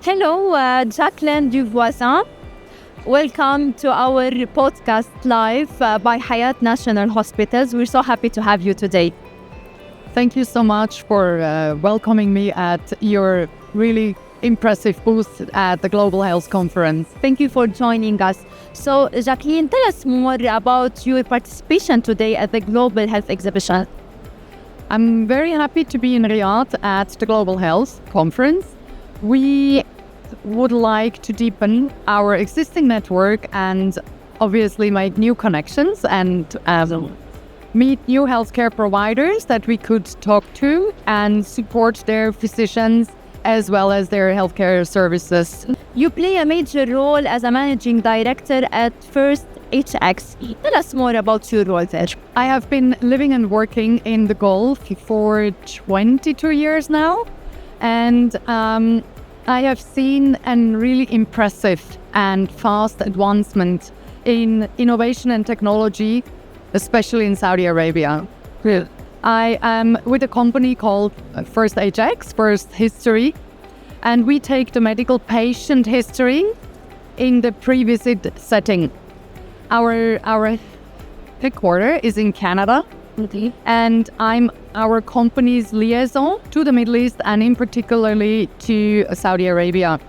Hello, Jacqueline Duvoisin. Welcome to our podcast live by Hayat National Hospitals. We're so happy to have you today. Thank you so much for welcoming me at your really impressive booth at the Global Health Conference. Thank you for joining us. So, Jacqueline, tell us more about your participation today at the Global Health Exhibition. I'm very happy to be in Riyadh at the Global Health Conference. We would like to deepen our existing network and obviously make new connections and meet new healthcare providers that we could talk to and support their physicians as well as their healthcare services. You play a major role as a managing director at First HX. Tell us more about your role there. I have been living and working in the Gulf for 22 years now, and I have seen a really impressive and fast advancement in innovation and technology, especially in Saudi Arabia. Yeah. I am with a company called First HX, First History, and we take the medical patient history in the pre-visit setting. Our headquarters is in Canada, and I'm our company's liaison to the Middle East and in particularly to Saudi Arabia.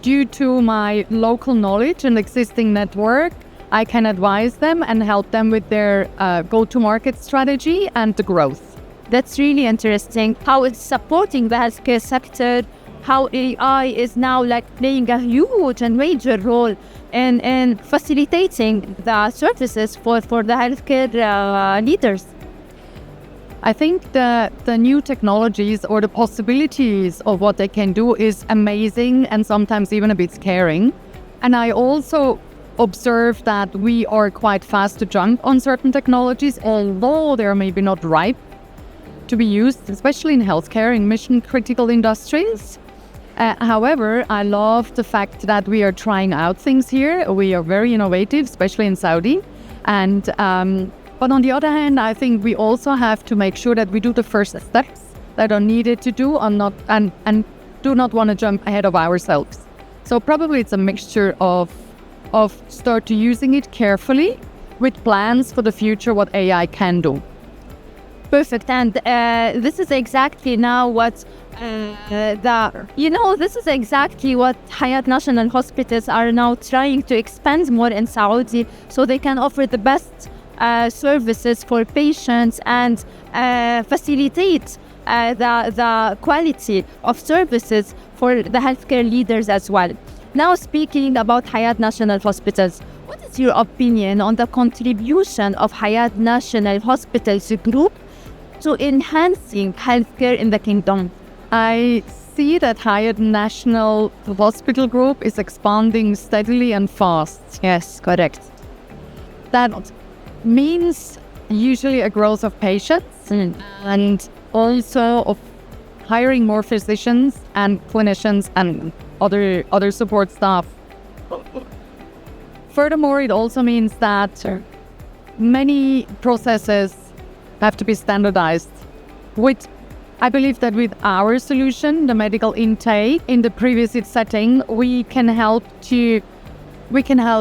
Due to my local knowledge and existing network, I can advise them and help them with their go-to-market strategy and the growth. That's really interesting. How it's supporting the healthcare sector, how AI is now playing a huge and major role in facilitating the services for the healthcare leaders. I think the new technologies or the possibilities of what they can do is amazing and sometimes even a bit scaring. And I also observe that we are quite fast to jump on certain technologies, although they're maybe not ripe to be used, especially in healthcare, in mission-critical industries. However, I love the fact that we are trying out things here. We are very innovative, especially in Saudi. And but on the other hand, I think we also have to make sure that we do the first steps that are needed to do and do not want to jump ahead of ourselves. So probably it's a mixture of start to using it carefully with plans for the future what AI can do. Perfect. And this is exactly now what this is exactly what Hayat National Hospitals are now trying to expand more in Saudi, so they can offer the best services for patients and facilitate the quality of services for the healthcare leaders as well. Now, speaking about Hayat National Hospitals, what is your opinion on the contribution of Hayat National Hospitals Group to enhancing healthcare in the kingdom? I see that Hayat National Hospital Group is expanding steadily and fast. Yes, correct. That means usually a growth of patients and also of hiring more physicians and clinicians and other support staff. Furthermore, it also means that many processes have to be standardized. I believe that with our solution, the medical intake in the pre-visit setting, we can help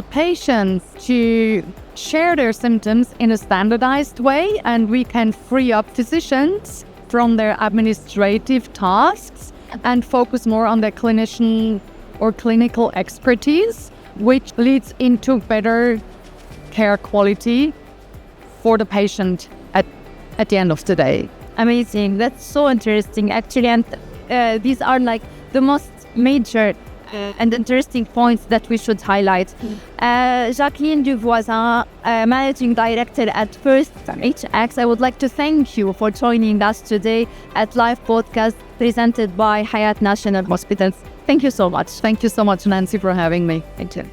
patients to share their symptoms in a standardized way, and we can free up physicians from their administrative tasks and focus more on their clinician or clinical expertise, which leads into better care quality for the patient at the end of the day. Amazing. That's so interesting, actually. And these are the most major and interesting points that we should highlight. Jacqueline Duvoisin, Managing Director at First HX, I would like to thank you for joining us today at live podcast presented by Hayat National Hospitals. Thank you so much. Thank you so much, Nancy, for having me. Thank you.